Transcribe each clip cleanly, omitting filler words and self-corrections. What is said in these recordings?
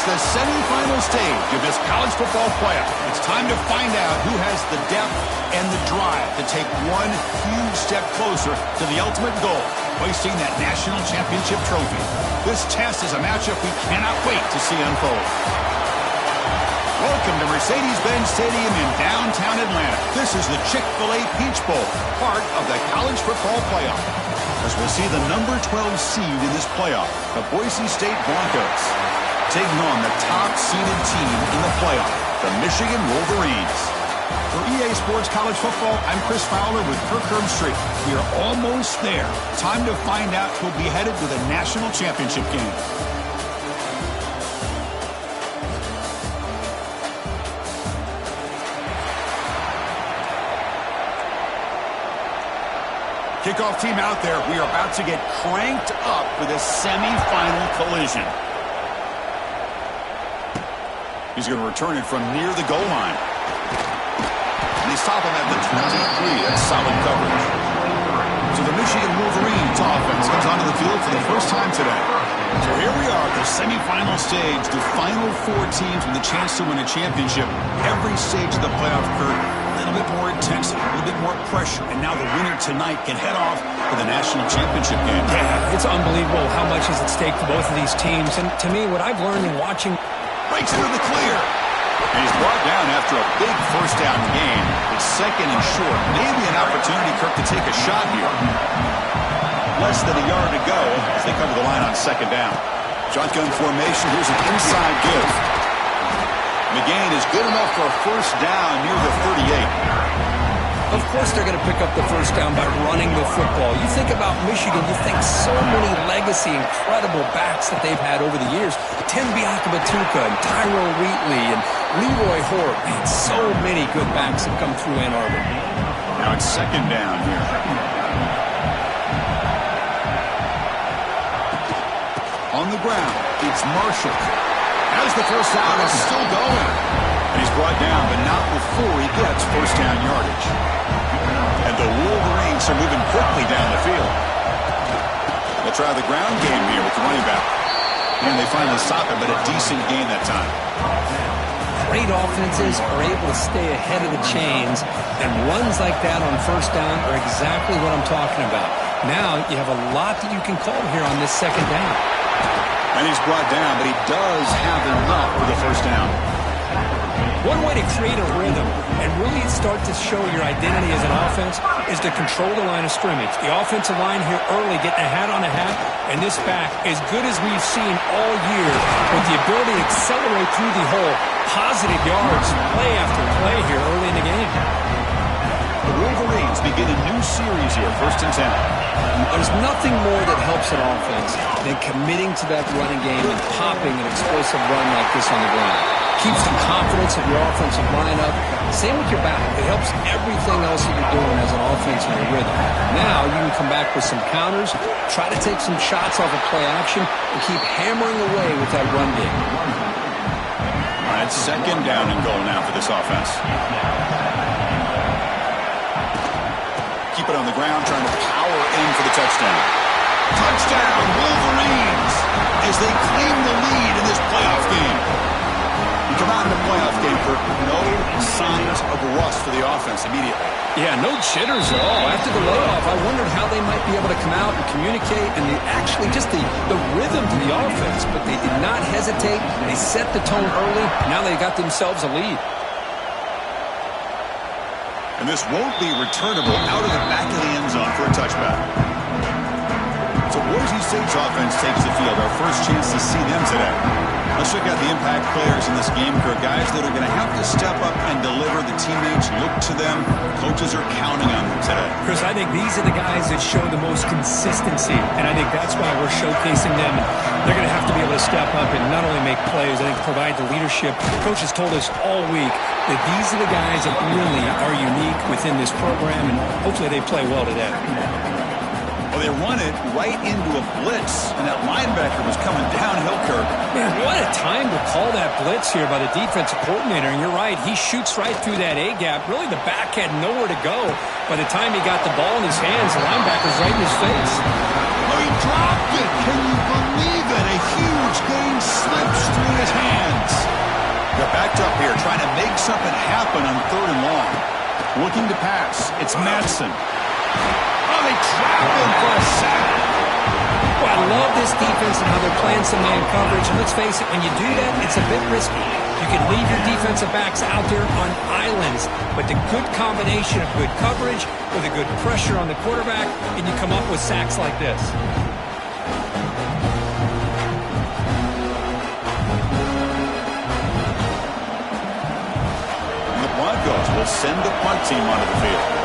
It's the semifinal stage of this college football playoff. It's time to find out who has the depth and the drive to take one huge step closer to the ultimate goal, hoisting that national championship trophy. This test is a matchup we cannot wait to see unfold. Welcome to Mercedes-Benz Stadium in downtown Atlanta. This is the Chick-fil-A Peach Bowl, part of the college football playoff. As we'll see the number 12 seed in this playoff, the Boise State Broncos, taking on the top-seeded team in the playoff, the Michigan Wolverines. For EA Sports College Football, I'm Chris Fowler with Kirk Herbstreit. We are almost there. Time to find out who'll be headed to the national championship game. Kickoff team out there. We are about to get cranked up for this semifinal collision. He's going to return it from near the goal line. And they stop him at the 23. That's solid coverage. So the Michigan Wolverines offense comes onto the field for the first time today. So here we are at the semifinal stage, the final four teams with a chance to win a championship. Every stage of the playoff curve, a little bit more intensity, a little bit more pressure, and now the winner tonight can head off to the national championship game. Yeah, it's unbelievable how much is at stake for both of these teams. And to me, what I've learned in watching... Breaks into the clear. And he's brought down after a big first down gain. It's second and short. Maybe an opportunity, Kirk, to take a shot here. Less than a yard to go as they cover the line on second down. Shotgun formation. Here's an inside give. McGain is good enough for a first down near the 38. Of course they're going to pick up the first down by running the football. You think about Michigan, you think so many legacy, incredible backs that they've had over the years. Tim Biakabatuka and Tyrone Wheatley and Leroy Hort. Man, so many good backs have come through Ann Arbor. Now it's second down here. On the ground, it's Marshall. As the first down is still going. And he's brought down, but not before he gets first down yardage. And the Wolverines are moving quickly down the field. They'll try the ground game here with the running back. And they finally stop it, but a decent gain that time. Great offenses are able to stay ahead of the chains, and runs like that on first down are exactly what I'm talking about. Now you have a lot that you can call here on this second down. And he's brought down, but he does have enough for the first down. One way to create a rhythm and really start to show your identity as an offense is to control the line of scrimmage. The offensive line here early getting a hat on a hat, and this back, as good as we've seen all year, with the ability to accelerate through the hole, positive yards, play after play here early in the game. The Wolverines begin a new series here, first and 10. There's nothing more that helps an offense than committing to that running game and popping an explosive run like this on the ground. Keeps the confidence of your offensive lineup. Same with your back. It helps everything else that you're doing as an offense in a rhythm. Now you can come back with some counters, try to take some shots off of play action, and keep hammering away with that run game. All right, second down and goal now for this offense. Keep it on the ground, trying to power in for the touchdown. Touchdown, Wolverines, as they claim the lead in this playoff game. You come out in the playoff game, Kirk, no signs of rust for the offense immediately. Yeah, no jitters at all. After the layoff, I wondered how they might be able to come out and communicate and actually just the rhythm to the offense. But they did not hesitate. They set the tone early. Now they got themselves a lead. And this won't be returnable out of the back of the end zone for a touchback. So Boise State's offense takes the field. Our first chance to see them today. Let's check out the impact players in this game, Kirk. Guys that are going to have to step up and deliver. The teammates look to them. Coaches are counting on them today. Chris, I think these are the guys that show the most consistency, and I think that's why we're showcasing them. They're going to have to be able to step up and not only make plays, I think provide the leadership. Coach has told us all week that these are the guys that really are unique within this program, and hopefully they play well today. Well, they run it right into a blitz, and that linebacker was coming downhill, Kirk. Man, what a time to call that blitz here by the defensive coordinator. And you're right, he shoots right through that A-gap. Really, the back had nowhere to go. By the time he got the ball in his hands, the linebacker's right in his face. Well, he dropped it. Can you believe it? A huge gain slips through his hands. They're backed up here, trying to make something happen on 3rd and long. Looking to pass. It's Madsen. Oh, they trap him for a sack. Well, I love this defense and how they're playing some man coverage. And let's face it, when you do that, it's a bit risky. You can leave your defensive backs out there on islands, but the good combination of good coverage with a good pressure on the quarterback, and you come up with sacks like this. The Broncos will send the punt team onto the field.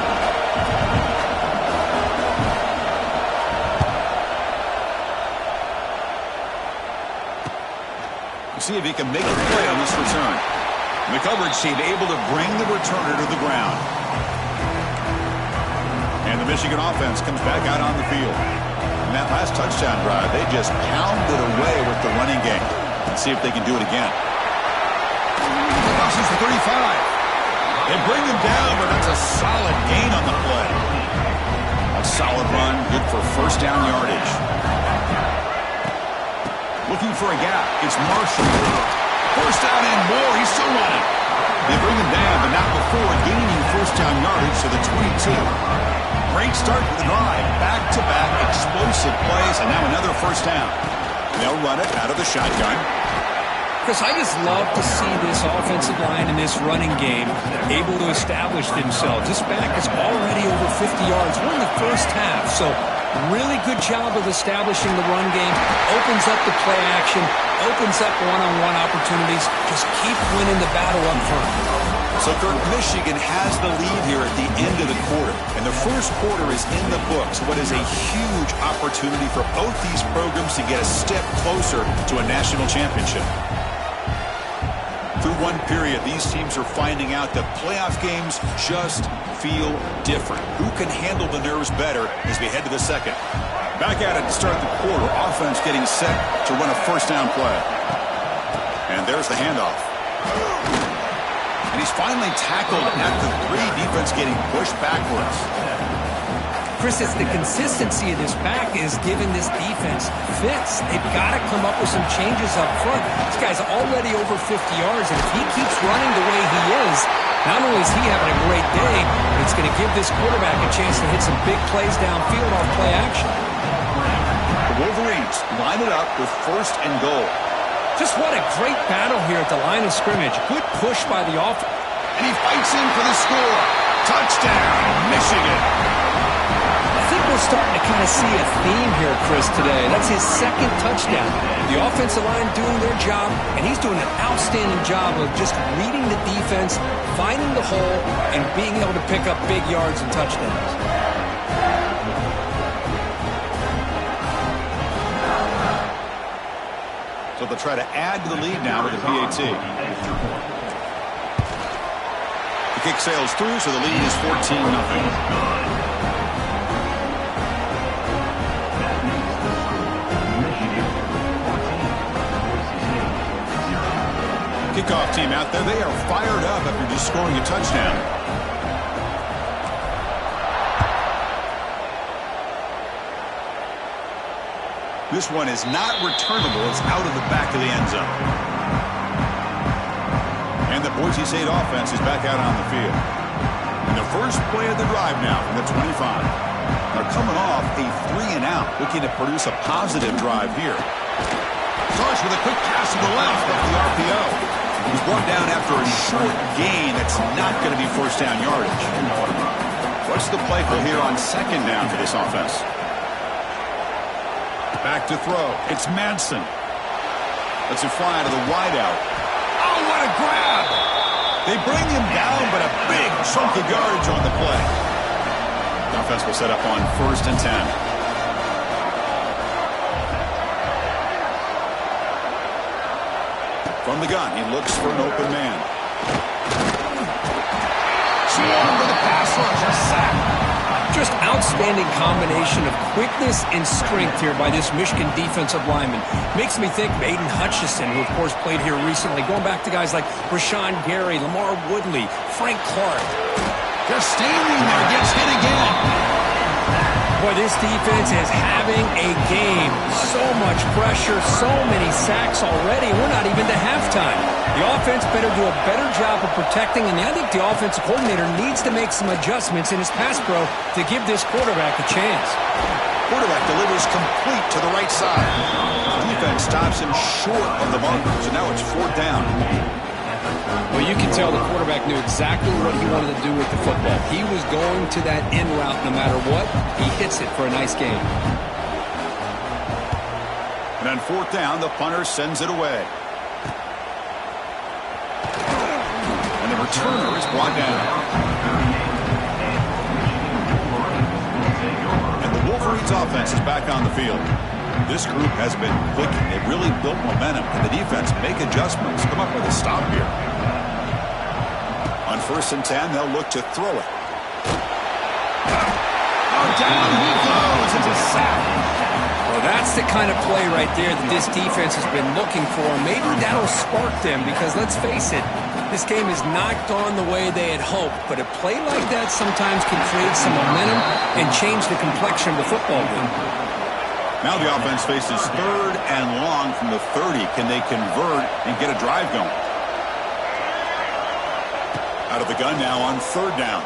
See if he can make a play on this return. The coverage team able to bring the returner to the ground. And the Michigan offense comes back out on the field. In that last touchdown drive, they just pounded away with the running game. Let's see if they can do it again. Crosses the 35. They bring him down, but that's a solid gain on the play. A solid run, good for first down yardage. Looking for a gap. It's Marshall. First down and more. He's still running. They bring him down, but not before gaining first down yardage to the 22. Great start to the drive. Back-to-back explosive plays, and now another first down. They'll run it out of the shotgun. Chris, I just love to see this offensive line in this running game able to establish themselves. This back is already over 50 yards. We're in the first half, so really good job of establishing the run game. Opens up the play action, opens up one-on-one opportunities. Just keep winning the battle up front. So Kirk, Michigan has the lead here at the end of the quarter. And the first quarter is in the books. What is a huge opportunity for both these programs to get a step closer to a national championship. Through one period, these teams are finding out that playoff games just feel different. Who can handle the nerves better as we head to the second? Back at it to start the quarter. Offense getting set to run a first down play. And there's the handoff. And he's finally tackled at the 3. Defense getting pushed backwards. Chris, it's the consistency of this back is giving this defense fits. They've got to come up with some changes up front. This guy's already over 50 yards, and if he keeps running the way he is, not only is he having a great day, but it's going to give this quarterback a chance to hit some big plays downfield off play action. The Wolverines line it up with first and goal. Just what a great battle here at the line of scrimmage. Good push by the offense. And he fights in for the score. Touchdown, Michigan. I think we're starting to kind of see a theme here, Chris, today. That's his second touchdown. The offensive line doing their job, and he's doing an outstanding job of just reading the defense, finding the hole, and being able to pick up big yards and touchdowns. So they'll try to add to the lead now with the PAT. The kick sails through, so the lead is 14-0. Kickoff team out there. They are fired up after just scoring a touchdown. This one is not returnable. It's out of the back of the end zone. And the Boise State offense is back out on the field. And the first play of the drive now from the 25. They're coming off a 3-and-out, looking to produce a positive drive here. Starts with a quick pass to the left off the RPO. He's brought down after a short gain. That's not going to be first down yardage. What's the play call here on second down for this offense? Back to throw. It's Madsen. Lets it fly out of the wideout. Oh, what a grab! They bring him down, but a big chunk of yardage on the play. The offense will set up on 1st and 10. From the gun, he looks for an open man. Swung for the pass rush, a sack. Just outstanding combination of quickness and strength here by this Michigan defensive lineman. Makes me think of Aiden Hutchinson, who of course played here recently. Going back to guys like Rashawn Gary, Lamar Woodley, Frank Clark. Just standing there, gets hit again. Boy, this defense is having a game. So much pressure, so many sacks already. We're not even to halftime. The offense better do a better job of protecting, and I think the offensive coordinator needs to make some adjustments in his pass pro to give this quarterback a chance. Quarterback delivers complete to the right side. The defense stops him short of the marker, so now it's 4th down. Well, you can tell the quarterback knew exactly what he wanted to do with the football. He was going to that in route no matter what. He hits it for a nice gain. And on 4th down, the punter sends it away. And the returner is brought down. And the Wolverines offense is back on the field. This group has been clicking. They've really built momentum. Can the defense make adjustments? Come up with a stop here. On 1st and 10, they'll look to throw it. Oh, down he goes. It's a sack. Well, that's the kind of play right there that this defense has been looking for. Maybe that'll spark them because, let's face it, this game has not gone the way they had hoped. But a play like that sometimes can create some momentum and change the complexion of the football game. Now the offense faces 3rd and long from the 30. Can they convert and get a drive going? Out of the gun now on 3rd down.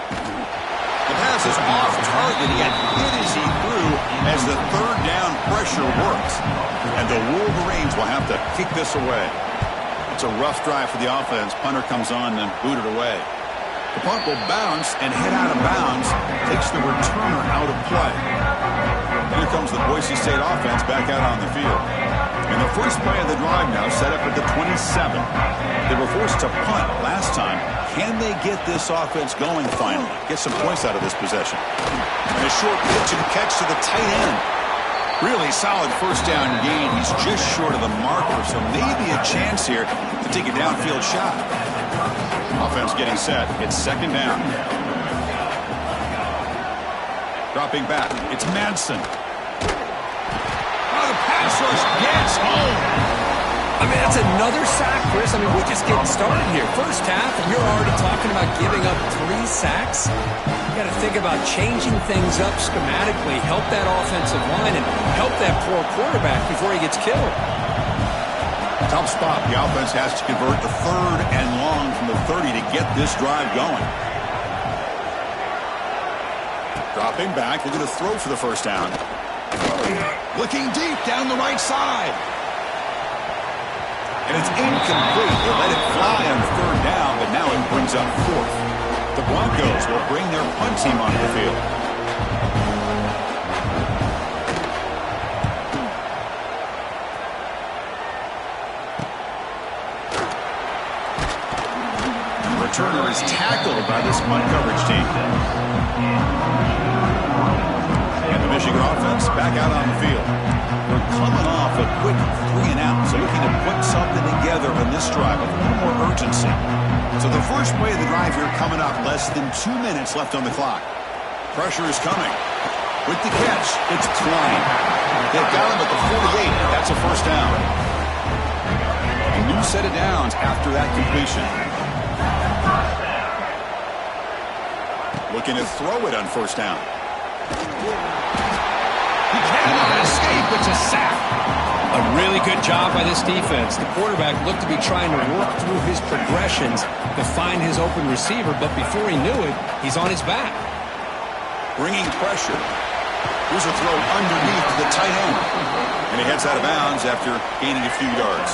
The pass is off target, yet hit as he threw as the 3rd down pressure works. And the Wolverines will have to kick this away. It's a rough drive for the offense. Punter comes on and booted away. The punt will bounce and head out of bounds. Takes the returner out of play. Here comes the Boise State offense back out on the field. And the first play of the drive now set up at the 27. They were forced to punt last time. Can they get this offense going finally? Get some points out of this possession. And a short pitch and catch to the tight end. Really solid 1st down gain. He's just short of the marker, so maybe a chance here to take a downfield shot. Offense getting set. It's 2nd down. Dropping back. It's Madsen. Oh, the pass rush gets home. I mean, that's another sack, Chris. I mean, we're just getting started here. First half, and you're already talking about giving up 3 sacks. You got to think about changing things up schematically, help that offensive line, and help that poor quarterback before he gets killed. Tough spot. The offense has to convert the 3rd and long from the 30 to get this drive going. Dropping back, looking to throw for the 1st down. Looking deep down the right side. And it's incomplete. They let it fly on 3rd down, but now it brings up 4th. The Broncos will bring their punt team onto the field. The returner is tackled by this punt coverage team. And the Michigan offense back out on the field. We're coming off a quick 3 and out, so looking to put something together on this drive with a little more urgency. So the first play of the drive here coming up, less than 2 minutes left on the clock. Pressure is coming. With the catch, it's Klein. They've got him at the 48. That's a 1st down. A new set of downs after that completion. Looking to throw it on 1st down. He cannot escape. It's a sack. A really good job by this defense. The quarterback looked to be trying to work through his progressions to find his open receiver, but before he knew it, he's on his back. Bringing pressure. Here's a throw underneath the tight end. And he heads out of bounds after gaining a few yards.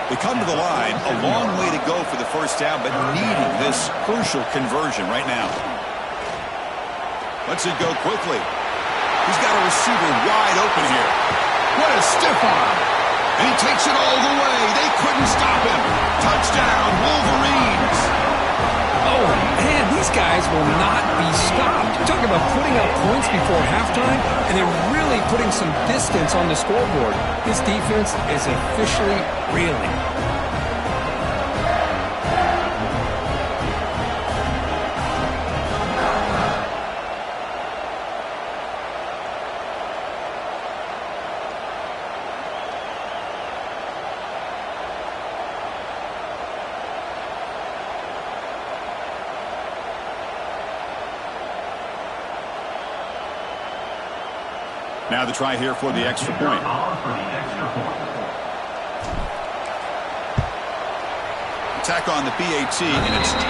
They come to the line, a long way to go for the 1st down, but needing this crucial conversion right now. Lets it go quickly. He's got a receiver wide open here. What a stiff arm. And he takes it all the way. They couldn't stop him. Touchdown, Wolverines. Oh, man, these guys will not be stopped. You're talking about putting up points before halftime, and they're really putting some distance on the scoreboard. This defense is officially reeling. Now the try here for the extra point. Attack on the PAT, and it's 21-0.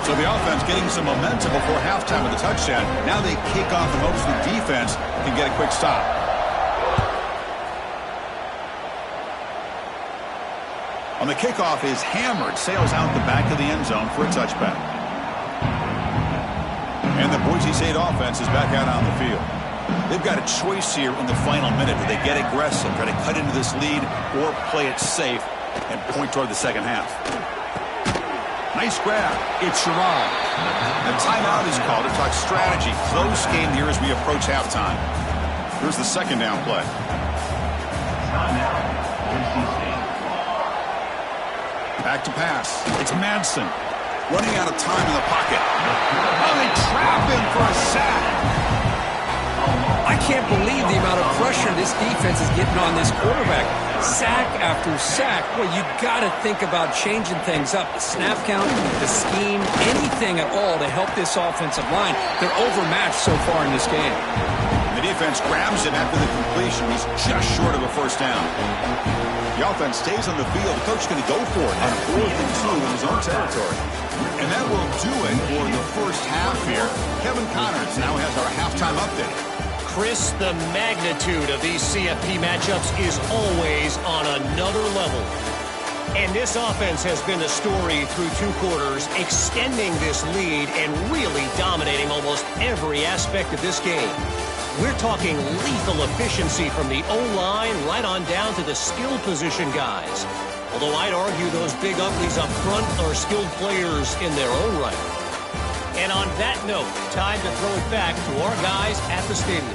So the offense getting some momentum before halftime with the touchdown. Now they kick off in hopes the defense can get a quick stop. On the kickoff is hammered, sails out the back of the end zone for a touchback. And the Boise State offense is back out on the field. They've got a choice here in the final minute. Do they get aggressive, try to cut into this lead, or play it safe and point toward the second half? Nice grab. It's Sherrod. The timeout is called to talk strategy. Close game here as we approach halftime. Here's the second down play. Back to pass. It's Madsen. Running out of time in the pocket. Oh, they trap him for a sack. I can't believe the amount of pressure this defense is getting on this quarterback. Sack after sack. Well, you got to think about changing things up. The snap count, the scheme, anything at all to help this offensive line. They're overmatched so far in this game. The defense grabs him after the completion. He's just short of a first down. The offense stays on the field. The coach is going to go for it on a 4th and 2 in his own territory. And that will do it for the first half here. Kevin Connors now has our halftime update. Chris, the magnitude of these CFP matchups is always on another level. And this offense has been the story through 2 quarters, extending this lead and really dominating almost every aspect of this game. We're talking lethal efficiency from the O-line right on down to the skill position guys. Although I'd argue those big uglies up front are skilled players in their own right. And on that note, time to throw it back to our guys at the stadium.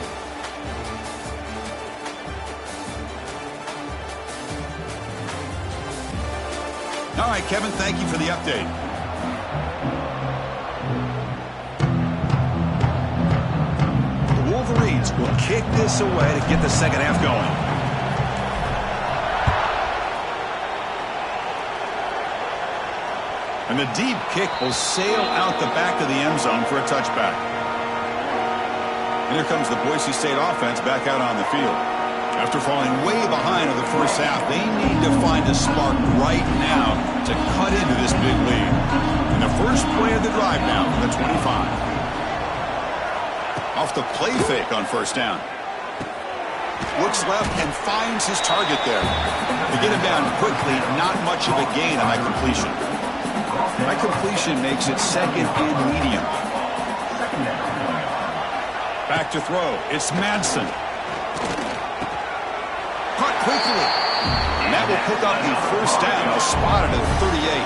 All right, Kevin, thank you for the update. The Wolverines will kick this away to get the second half going. And the deep kick will sail out the back of the end zone for a touchback. And here comes the Boise State offense back out on the field. After falling way behind in the first half, they need to find a spark right now to cut into this big lead. And the first play of the drive now from the 25. Off the play fake on first down. Looks left and finds his target there. To get him down quickly, not much of a gain on that completion. That completion makes it second and medium. Back to throw. It's Madsen. Caught quickly. And that will pick up the first down. Spotted at 38.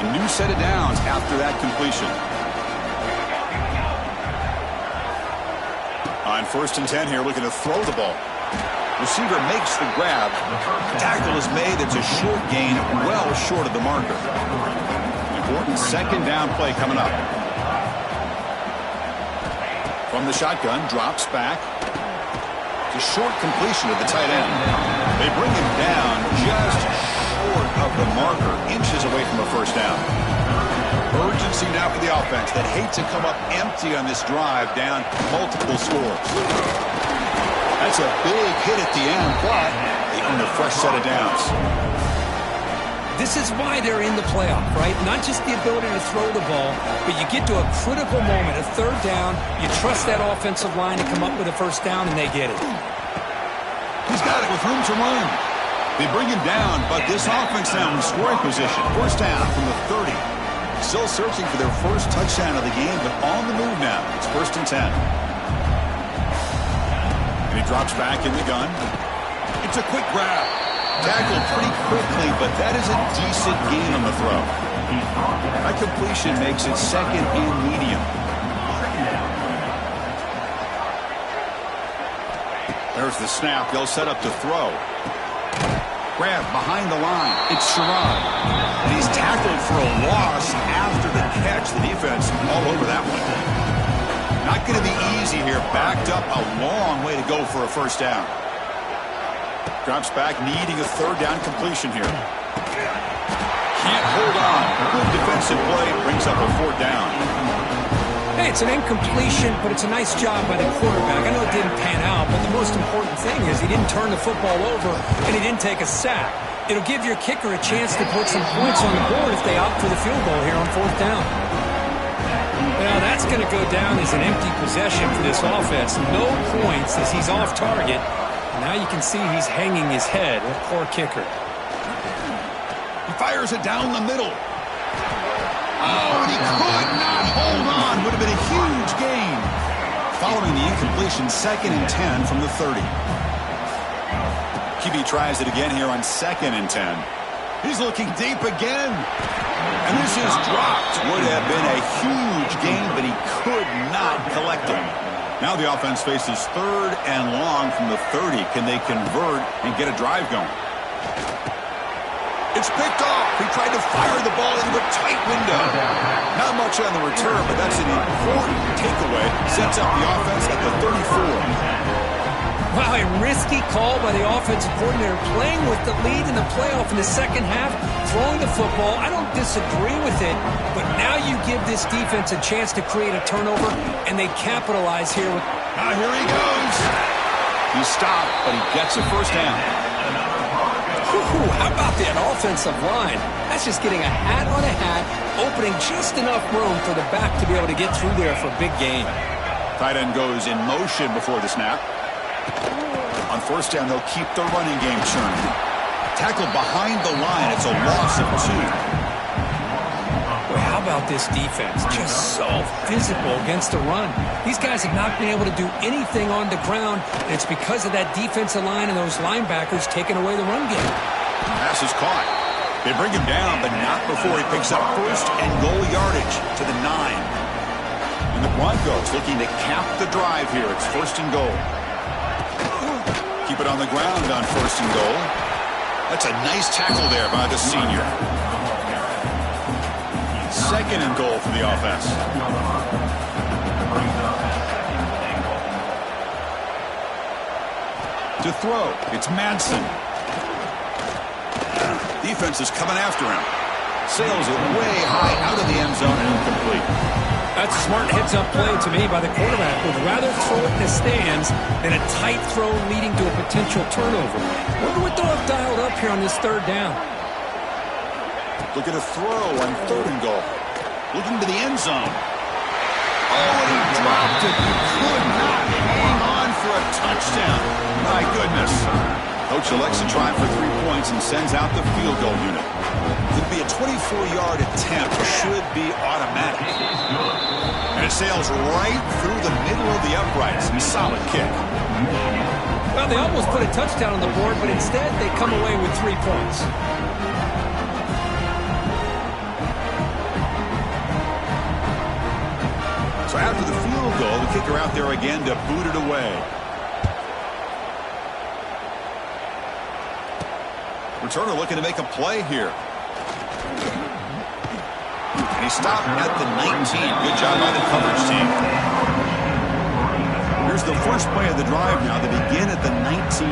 A new set of downs after that completion. On 1st and 10 here, looking to throw the ball. Receiver makes the grab. Tackle is made. It's a short gain, well short of the marker. Important second down play coming up. From the shotgun, drops back. It's a short completion to the tight end. They bring him down just short of the marker, inches away from a first down. Urgency now for the offense that hate to come up empty on this drive, down multiple scores. That's a big hit at the end, but they own a fresh set of downs. This is why they're in the playoff, right? Not just the ability to throw the ball, but you get to a critical moment, a third down, you trust that offensive line to come up with a first down, and they get it. He's got it with room to run. They bring him down, but this offense now in scoring position. First down from the 30. Still searching for their first touchdown of the game, but on the move now. It's 1st and 10. And he drops back in the gun. It's a quick grab. Tackled pretty quickly, but that is a decent gain on the throw. That completion makes it second and medium. There's the snap. They'll set up to throw. Grab behind the line. It's Sherrod. And he's tackled for a loss after the catch. The defense all over that one. Not going to be easy here. Backed up a long way to go for a first down. Drops back, needing a third down completion here. defensive play brings up a 4th down. Hey, it's an incompletion, but it's a nice job by the quarterback. I know it didn't pan out, but the most important thing is he didn't turn the football over and he didn't take a sack. It'll give your kicker a chance to put some points on the board if they opt for the field goal here on 4th down. Now, that's going to go down as an empty possession for this offense. No points as he's off target. Now you can see he's hanging his head. A poor kicker. He fires it down the middle. Oh, and he could not hold on. Would have been a huge gain. Following the incompletion, 2nd and 10 from the 30. QB tries it again here on 2nd and 10. He's looking deep again. And this is dropped. Would have been a huge gain, but he could not collect it. Now the offense faces 3rd and long from the 30. Can they convert and get a drive going? It's picked off. He tried to fire the ball into a tight window. Not much on the return, but that's an important takeaway. Sets up the offense at the 34. Wow, a risky call by the offensive coordinator, playing with the lead in the playoff in the second half, throwing the football. I don't disagree with it, but now you give this defense a chance to create a turnover, and they capitalize here. Now here he goes. He stopped, but he gets a 1st down. Ooh, how about that offensive line? That's just getting a hat on a hat, opening just enough room for the back to be able to get through there for a big gain. Tight end goes in motion before the snap. On 1st down, they'll keep the running game churning. Tackled behind the line. It's a loss of 2. Well, how about this defense? Just so physical against the run. These guys have not been able to do anything on the ground, and it's because of that defensive line and those linebackers taking away the run game. Pass is caught. They bring him down, but not before he picks up 1st and goal yardage to the 9. And the Broncos looking to cap the drive here. It's 1st and goal. Keep it on the ground on 1st and goal. That's a nice tackle there by the senior. 2nd and goal for the offense. To throw, it's Madsen. Defense is coming after him. Sails it way high out of the end zone and incomplete. That's a smart heads-up play to me by the quarterback. Would rather throw it in the stands than a tight throw leading to a potential turnover. Wonder what they'll have dialed up here on this 3rd down. Look at a throw on 3rd and goal. Looking to the end zone. Oh, and he dropped it. He could not hang on for a touchdown. My goodness. Coach elects to try for 3 points and sends out the field goal unit. Could be a 24-yard attempt. Should be automatic. And it sails right through the middle of the uprights. A solid kick. Well, they almost put a touchdown on the board, but instead they come away with 3 points. So after the field goal, the kicker out there again to boot it away. Returner looking to make a play here. And he stopped at the 19. Good job by the coverage team. Here's the first play of the drive now. They begin at the 19.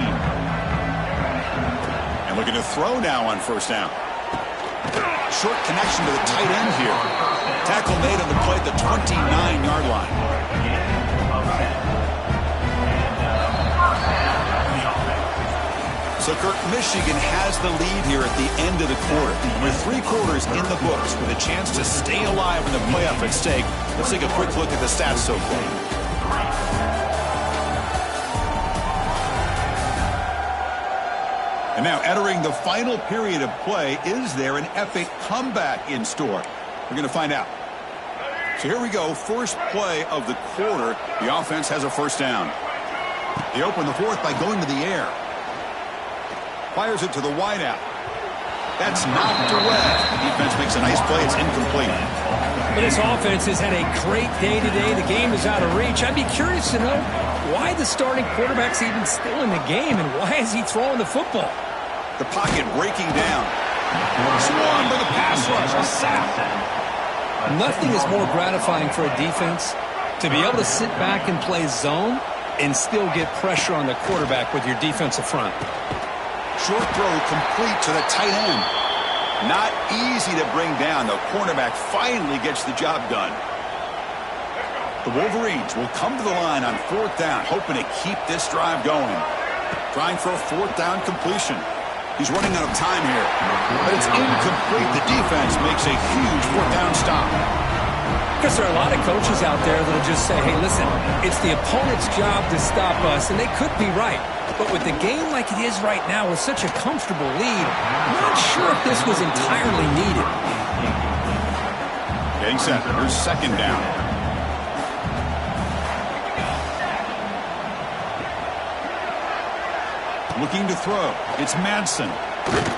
And looking to throw now on 1st down. Short connection to the tight end here. Tackle made on the play at the 29-yard line. So, Kirk, Michigan has the lead here at the end of the quarter. With 3 quarters in the books with a chance to stay alive in the playoff at stake, let's take a quick look at the stats so far. And now entering the final period of play, is there an epic comeback in store? We're going to find out. So here we go, first play of the quarter. The offense has a 1st down. They open the 4th by going to the air. Fires it to the wideout. That's knocked away. The defense makes a nice play. It's incomplete. But this offense has had a great day today. The game is out of reach. I'd be curious to know why the starting quarterback's even still in the game, and why is he throwing the football? The pocket breaking down. Swarmed by the pass rush. A sack. Nothing is more gratifying for a defense to be able to sit back and play zone and still get pressure on the quarterback with your defensive front. Short throw complete to the tight end. Not easy to bring down. The cornerback finally gets the job done. The Wolverines will come to the line on 4th down, hoping to keep this drive going. Trying for a 4th down completion. He's running out of time here, but it's incomplete. The defense makes a huge 4th down stop. Because there are a lot of coaches out there that'll just say, hey, listen, it's the opponent's job to stop us, and they could be right. But with the game like it is right now with such a comfortable lead, I'm not sure if this was entirely needed. Getting set. Here's 2nd down. Looking to throw. It's Madsen.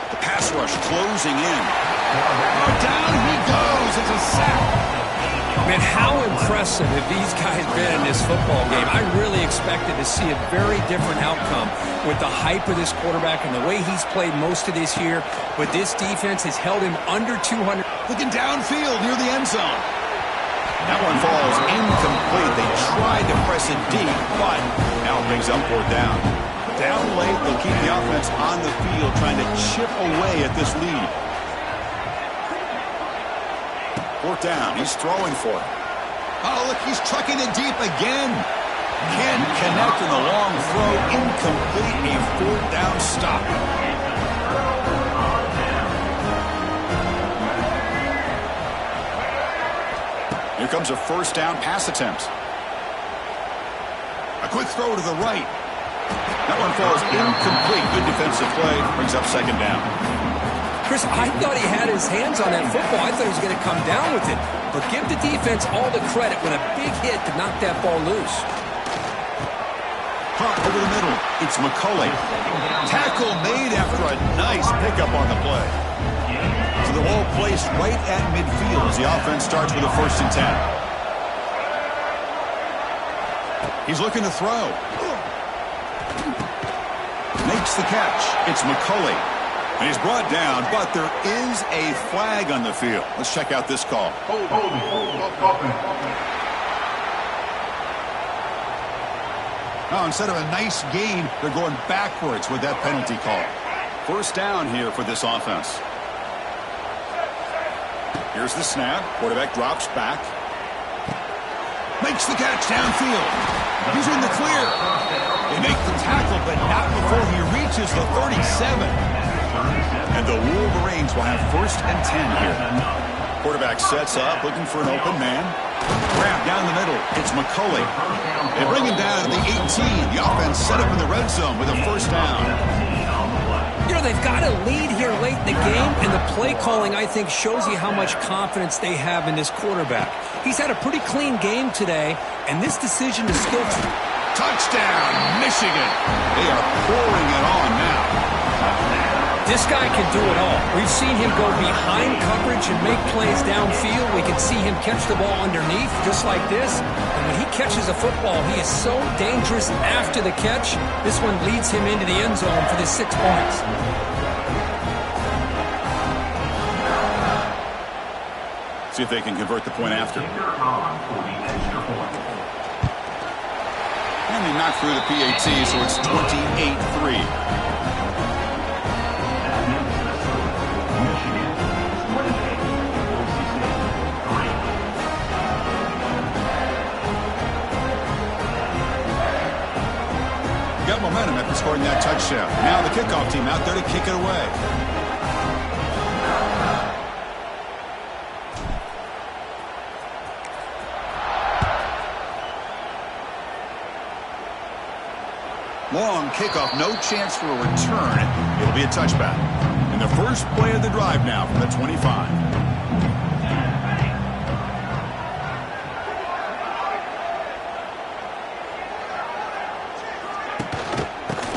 The pass rush closing in. Down he goes. It's a sack. Man, how impressive have these guys been in this football game? I really expected to see a very different outcome with the hype of this quarterback and the way he's played most of this year. But this defense has held him under 200. Looking downfield near the end zone. That one falls incomplete. They tried to press it deep, but now it brings up 4th down. Down late, they'll keep the offense on the field trying to chip away at this lead. 4th down. He's throwing for it. Oh, look, he's trucking it deep again. Can't connect in the long throw. Incomplete. A 4th down stop. Here comes a 1st down pass attempt. A quick throw to the right. That one falls incomplete. Good defensive play. Brings up 2nd down. Chris, I thought he had his hands on that football. I thought he was going to come down with it. But give the defense all the credit with a big hit to knock that ball loose. Pop over the middle. It's McCulley. Tackle made after a nice pickup on the play. So the ball placed right at midfield as the offense starts with a 1st and 10. He's looking to throw. Makes the catch. It's McCulley. And he's brought down, but there is a flag on the field. Let's check out this call. Now, instead of a nice gain, they're going backwards with that penalty call. 1st down here for this offense. Here's the snap. Quarterback drops back. Makes the catch downfield. He's in the clear. They make the tackle, but not before he reaches the 37. And the Wolverines will have 1st and 10 here. Quarterback sets up, looking for an open man. Grab down the middle. It's McCulley. They bring him down to the 18. The offense set up in the red zone with a 1st down. You know, they've got a lead here late in the game, and the play calling, I think, shows you how much confidence they have in this quarterback. He's had a pretty clean game today, and this decision is skillful. Touchdown, Michigan. They are pouring it on now. This guy can do it all. We've seen him go behind coverage and make plays downfield. We can see him catch the ball underneath, just like this. And when he catches a football, he is so dangerous after the catch. This one leads him into the end zone for the 6 points. See if they can convert the point after. And they knock through the PAT, so it's 28-3. Got momentum after scoring that touchdown. Now the kickoff team out there to kick it away. Long kickoff, no chance for a return. It'll be a touchback. And the first play of the drive now from the 25.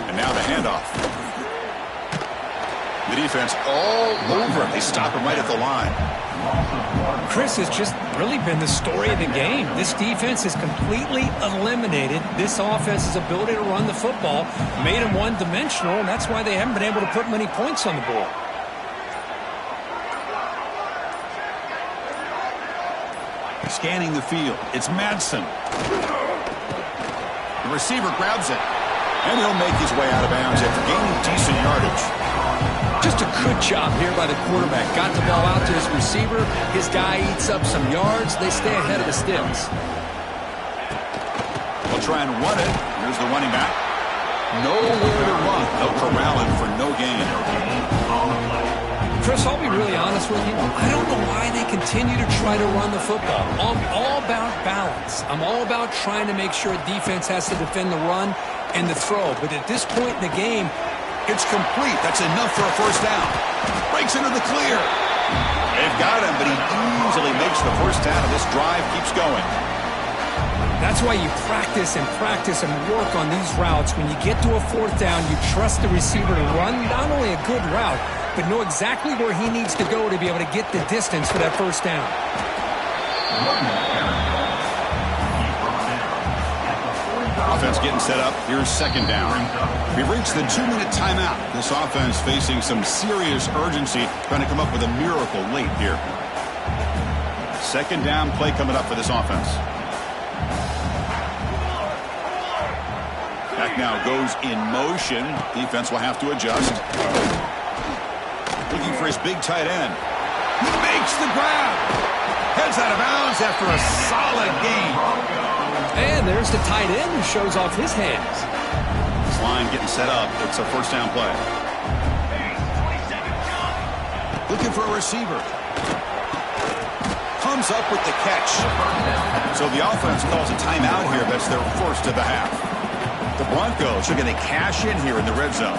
And now the handoff. The defense all over. They stop him right at the line. Chris has just really been the story of the game. This defense has completely eliminated this offense's ability to run the football, made them one-dimensional, and that's why they haven't been able to put many points on the board. Scanning the field. It's Madsen. The receiver grabs it, and he'll make his way out of bounds after gaining decent yardage. Just a good job here by the quarterback. Got the ball out to his receiver. His guy eats up some yards. They stay ahead of the sticks. They'll try and run it. Here's the running back. Nowhere to run. They'll corral him for no gain. Chris, I'll be really honest with you. I don't know why they continue to try to run the football. I'm all about balance. I'm all about trying to make sure defense has to defend the run and the throw. But at this point in the game, it's complete. That's enough for a first down. Breaks into the clear. They've got him, but he easily makes the first down, and this drive keeps going. That's why you practice and work on these routes. When you get to a fourth down, you trust the receiver to run not only a good route, but know exactly where he needs to go to be able to get the distance for that first down. Offense getting set up. Here's second down. We've reached the 2-minute timeout. This offense facing some serious urgency, trying to come up with a miracle late here. Second down play coming up for this offense. Back now goes in motion. Defense will have to adjust. Looking for his big tight end. He makes the grab. Heads out of bounds after a solid game. And there's the tight end who shows off his hands. This line getting set up. It's a first down play. Looking for a receiver. Comes up with the catch. So the offense calls a timeout here. That's their first of the half. The Broncos are going to cash in here in the red zone.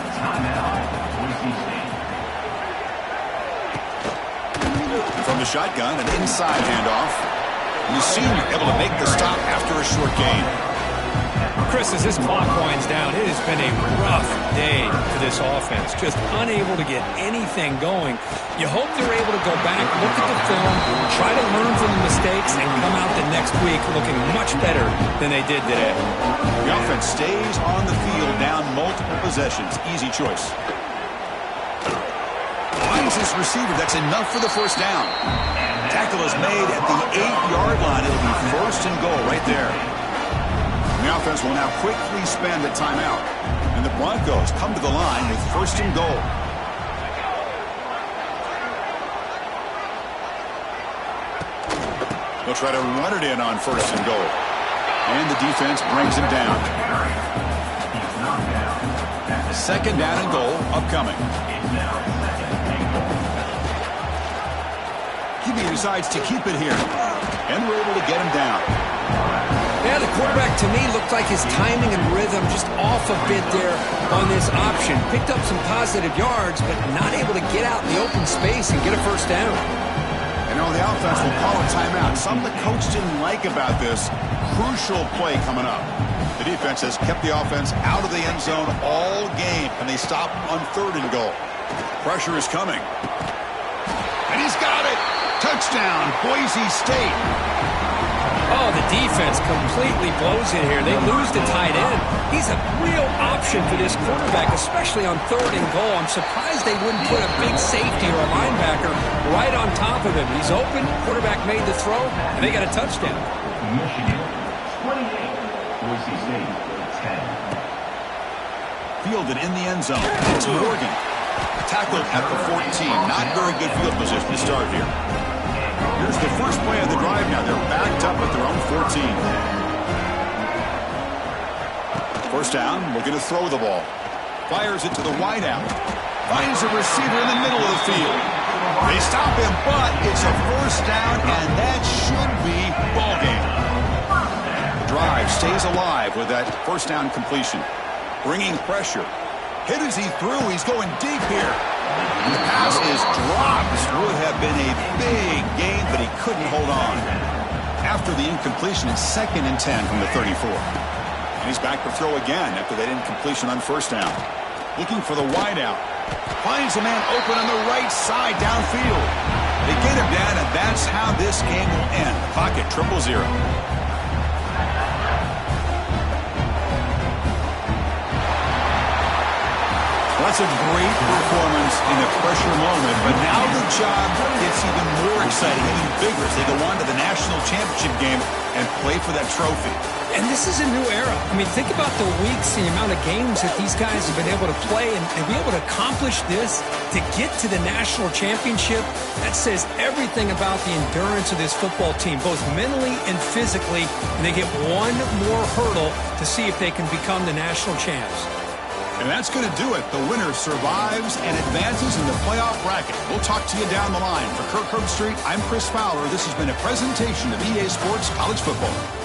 From the shotgun, an inside handoff. You see him able to make the stop after a short gain. Chris, as this clock winds down, it has been a rough day for this offense. Just unable to get anything going. You hope they're able to go back, look at the film, try to learn from the mistakes, and come out the next week looking much better than they did today. The offense stays on the field, down multiple possessions. Easy choice. Finds his receiver. That's enough for the first down. Tackle is made at the 8-yard line. It'll be first and goal right there. The offense will now quickly spend a timeout. And the Broncos come to the line with first and goal. They'll try to run it in on first and goal. And the defense brings him down. Second down and goal upcoming. QB decides to keep it here. And we're able to get him down. Yeah, the quarterback to me looked like his timing and rhythm just off a bit there on this option. Picked up some positive yards, but not able to get out in the open space and get a first down. You know, the offense will call a timeout. Something the coach didn't like about this. Crucial play coming up. The defense has kept the offense out of the end zone all game, and they stop on third and goal. Pressure is coming. And he's got it. Touchdown, Boise State. Oh, the defense completely blows it here. They lose the tight end. He's a real option for this quarterback, especially on third and goal. I'm surprised they wouldn't put a big safety or a linebacker right on top of him. He's open, quarterback made the throw, and they got a touchdown. Michigan, 28, Boise State, 10. Fielded in the end zone. It's Morgan. Tackled at the 14. Not very good field position to start here. Here's the first play of the drive now. They're backed up at their own 14. First down, looking to throw the ball. Fires it to the wideout. Finds a receiver in the middle of the field. They stop him, but it's a first down, and that should be ball game. The drive stays alive with that first down completion. Bringing pressure. Hit as he threw. He's going deep here. And the pass is dropped. Would have been a big gain, but he couldn't hold on. After the incompletion, it's 2nd and 10 from the 34. And he's back to throw again after that incompletion on first down. Looking for the wideout. Finds a man open on the right side downfield. They get him down, and that's how this game will end. Pocket 0-0. That's a great performance in a pressure moment, but now the job gets even more exciting, even bigger as they go on to the national championship game and play for that trophy. And this is a new era. I mean, think about the weeks and the amount of games that these guys have been able to play and be able to accomplish this, to get to the national championship. That says everything about the endurance of this football team, both mentally and physically. And they get one more hurdle to see if they can become the national champs. And that's going to do it. The winner survives and advances in the playoff bracket. We'll talk to you down the line. For Kirk Herbstreit, I'm Chris Fowler. This has been a presentation of EA Sports College Football.